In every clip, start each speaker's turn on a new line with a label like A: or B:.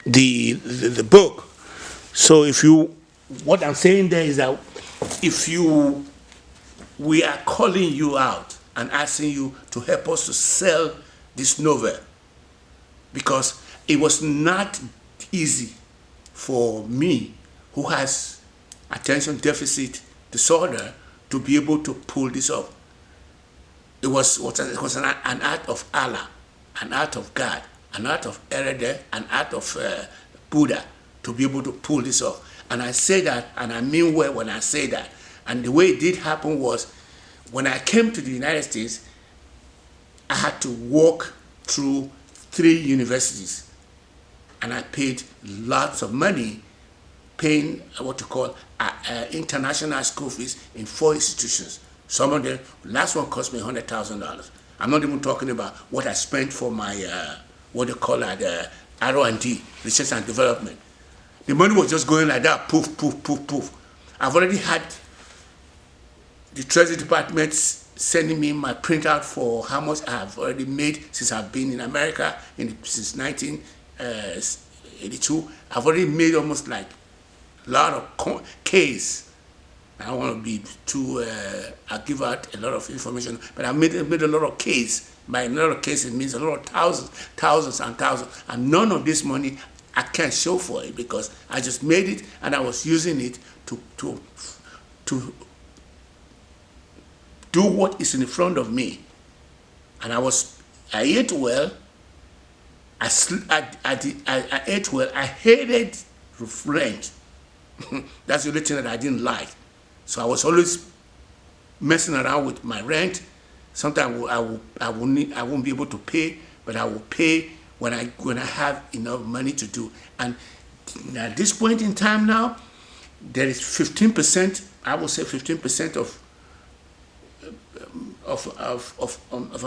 A: the book. So if you, what I'm saying there is that if you, we are calling you out and asking you to help us to sell this novel, because it was not easy for me, who has attention deficit disorder, to be able to pull this off. It was an art of Allah, an art of God, an art of Erede, an art of Buddha, to be able to pull this off. And I say that, and I mean well when I say that. And the way it did happen was, when I came to the United States, I had to walk through 3 universities, and I paid lots of money paying what you call international school fees in 4 institutions. Some of them, last one cost me $100,000. I'm not even talking about what I spent for my, what they call it, R&D, research and development. The money was just going like that, poof, poof, poof, poof. I've already had the Treasury Department sending me my printout for how much I have already made since I've been in America since 1982. I've already made almost like a lot of Ks. I don't want to be too, I give out a lot of information, but I made a lot of Ks. By a lot of cases, it means a lot of thousands and thousands. And none of this money I can't show for it, because I just made it and I was using it to do what is in front of me. And I ate well, I ate well, I hated rent. That's the only thing that I didn't like. So I was always messing around with my rent. Sometimes I won't be able to pay, but I will pay when I have enough money to do. And at this point in time now, there is 15%. I will say 15% of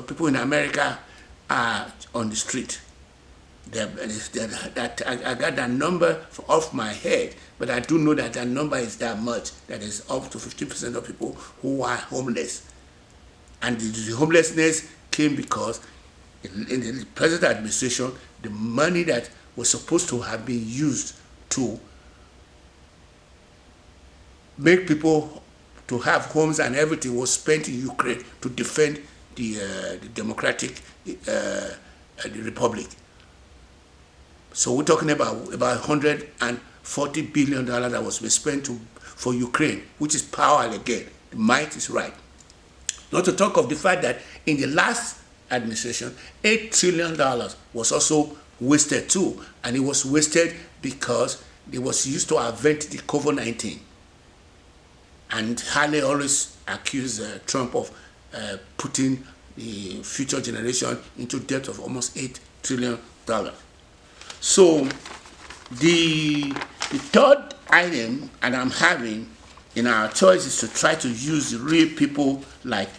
A: people in America are on the street. I got that number off my head, but I do know that number is that much. That is up to 15% of people who are homeless. And the homelessness came because in the present administration, the money that was supposed to have been used to make people to have homes and everything was spent in Ukraine to defend the democratic the republic. So we're talking about $140 billion that was spent for Ukraine, which is power again. The might is right. Not to talk of the fact that in the last administration, $8 trillion was also wasted too. And it was wasted because it was used to avert the COVID-19. And Haley always accused Trump of putting the future generation into debt of almost $8 trillion. So the third item, and I'm having in our choice, is to try to use the real people. Like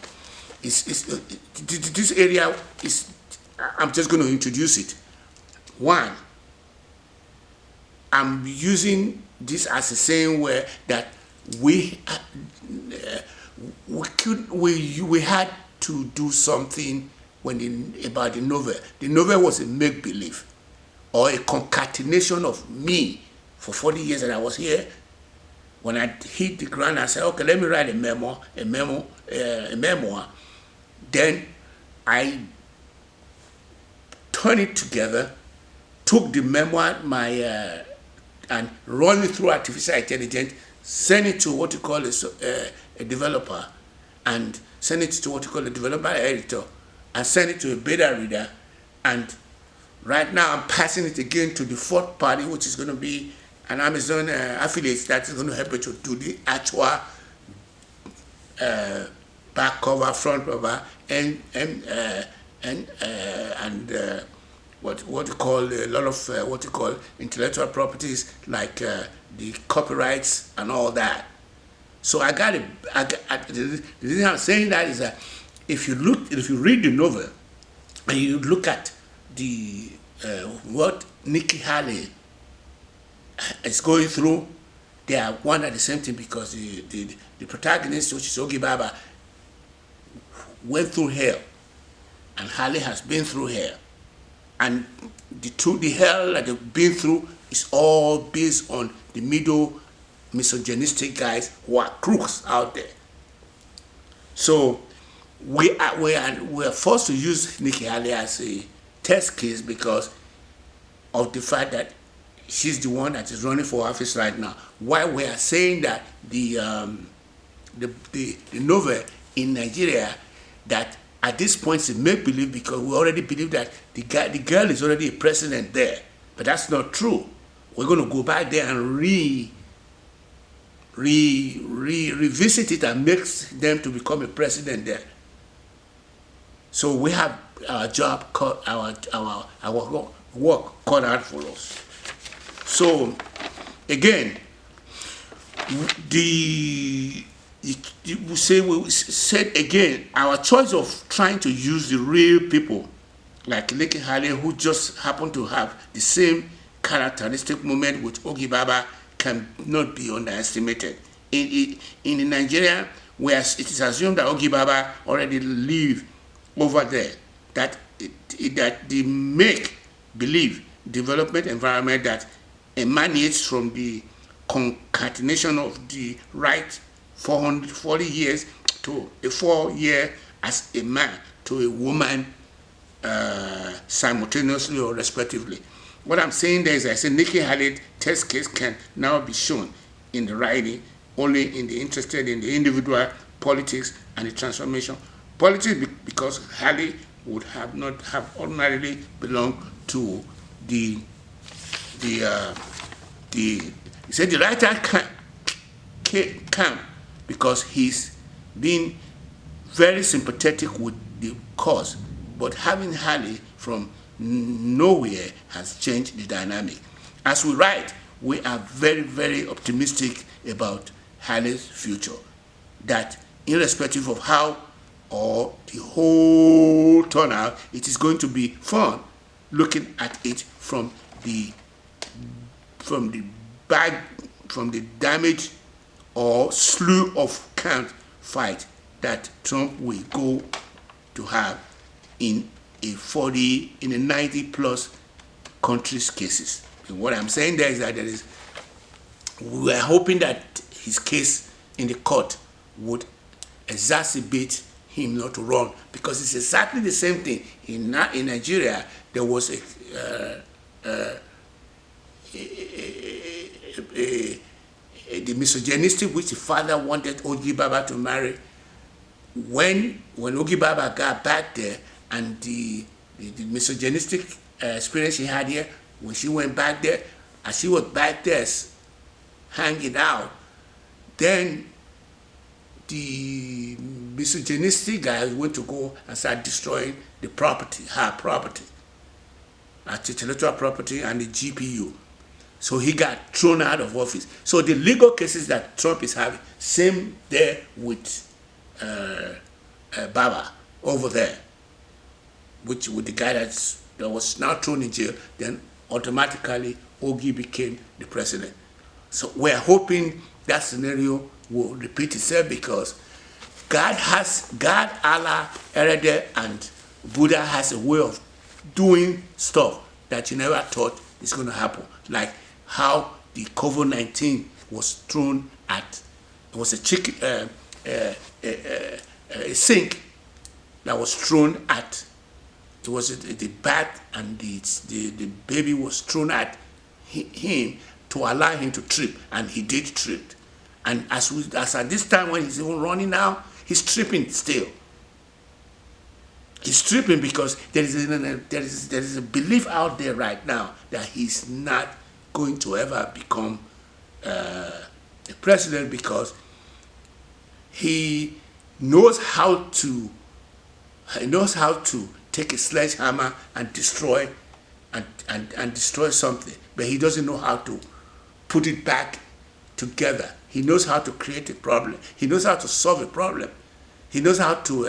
A: this area is, I'm just going to introduce it. One, I'm using this as a saying where that we had to do something about the novel. The novel was a make-believe, or a concatenation of me for 40 years that I was here. When I hit the ground, I said, okay, let me write a memoir. Then I turned it together, took the memoir, and run it through artificial intelligence, send it to what you call a developer, and send it to what you call a developer editor, and send it to a beta reader. And right now, I'm passing it again to the fourth party, which is going to be an Amazon affiliate that is going to help you to do the actual back cover, front cover, and what you call a lot of what you call intellectual properties, like the copyrights and all that. So the reason I'm saying that is that if you read the novel and you look at the what Nikki Haley is going through, they are one and the same thing, because the protagonist, which is Ogi Baba, went through hell, and Haley has been through hell. And the hell that they've been through is all based on the middle misogynistic guys who are crooks out there. So we are forced to use Nikki Haley as a test case because of the fact that she's the one that is running for office right now. Why we are saying that the novel in Nigeria, that at this point it's make-believe because we already believe that the girl is already a president there. But that's not true. We're going to go back there and revisit it and make them to become a president there. So we have our job, our work cut out for us. So again, we said again, our choice of trying to use the real people like Nikki Haley, who just happen to have the same characteristic moment with Ogi Baba, cannot be underestimated. In Nigeria, where it is assumed that Ogi Baba already live over there, that the make-believe development environment that emanates from the concatenation of the right 440 years to a 4-year as a man to a woman simultaneously or respectively. What I'm saying there is I say Nikki Haley test case can now be shown in the writing only in the interested in the individual politics and the transformation. Politics because Haley would have not have ordinarily belonged to the he said the right-hand camp because he's been very sympathetic with the cause, but having Haley from nowhere has changed the dynamic. As we write, we are very, very optimistic about Haley's future, that irrespective of how or the whole turnout, it is going to be fun looking at it from the damage or slew of count fight that Trump will go to have in a 90 plus countries cases. And what I'm saying there is that we are hoping that his case in the court would exacerbate him not to run, because it's exactly the same thing. In Nigeria, there was the misogynistic which the father wanted Ogi Baba to marry. When Ogi Baba got back there, and the misogynistic experience she had here, when she went back there, as she was back there hanging out, then the misogynistic guys went to go and start destroying the property, her property, her intellectual property and the GPU. So he got thrown out of office. So the legal cases that Trump is having, same there with Baba over there, which with the guy that was now thrown in jail, then automatically Ogi became the president. So we're hoping that scenario will repeat itself, because God, Allah, Erede, and Buddha has a way of doing stuff that you never thought is going to happen. Like how the COVID-19 was thrown at, it was a sink that was thrown at, it was the bat, and the baby was thrown at him to allow him to trip, and he did trip. And as at this time when he's even running now, he's tripping still. He's tripping because there is a belief out there right now that he's not going to ever become a president, because he knows how to take a sledgehammer and destroy something, but he doesn't know how to put it back together. He knows how to create a problem. He knows how to solve a problem. He knows how to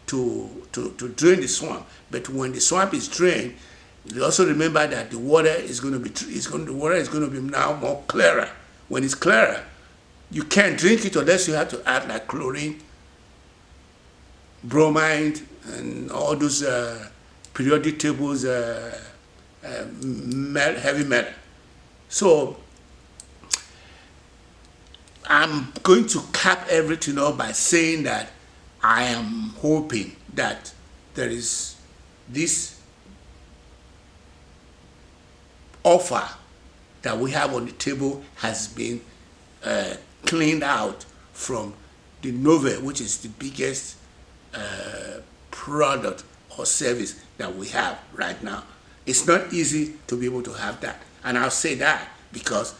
A: drain the swamp. But when the swamp is drained, you also remember that the water is going to be now more clearer. When it's clearer, you can't drink it unless you have to add like chlorine, bromide, and all those periodic tables heavy metal. So I'm going to cap everything up by saying that I am hoping that there is this offer that we have on the table has been cleaned out from the novel, which is the biggest product or service that we have right now. It's not easy to be able to have that. And I'll say that because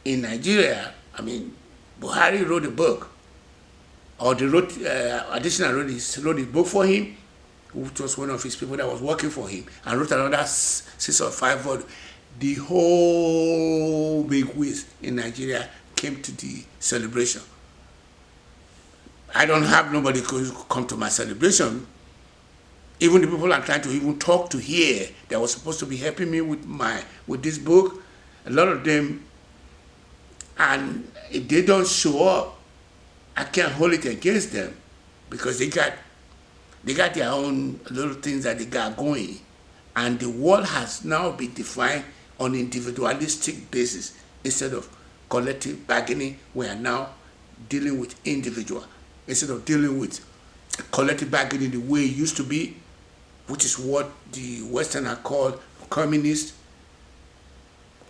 A: in Nigeria, I mean, Buhari wrote a book, or they wrote, additional wrote a book for him, which was one of his people that was working for him, and wrote another 6 or 5 volumes. The whole big whiz in Nigeria came to the celebration. I don't have nobody who could come to my celebration. Even the people I'm trying to even talk to here that was supposed to be helping me with this book, a lot of them, and if they don't show up, I can't hold it against them because they got their own little things that they got going. And the world has now been defined on individualistic basis instead of collective bargaining. We are now dealing with individual instead of dealing with collective bargaining the way it used to be, which is what the Western are called communist.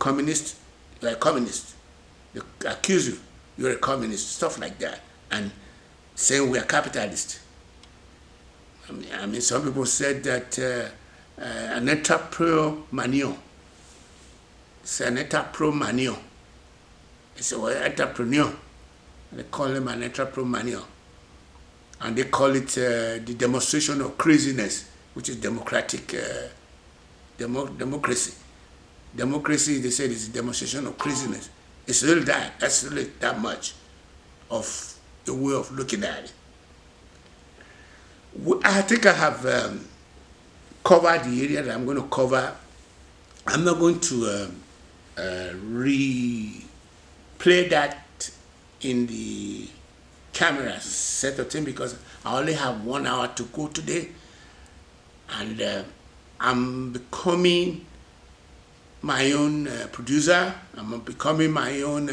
A: You're a communist. They accuse you, you're a communist, stuff like that, and saying we are capitalists. I mean, some people said that an entrepreneur manure. It's an entrepreneur manure. It's an entrepreneur. They call him an entrepreneur manure. And they call it the demonstration of craziness, which is democratic democracy. Democracy, they said, is a demonstration of craziness. It's really that. That's really that much of a way of looking at it. I think I have covered the area that I'm going to cover. I'm not going to replay that in the camera set of thing because I only have 1 hour to go today, and I'm becoming my own producer. I'm becoming my own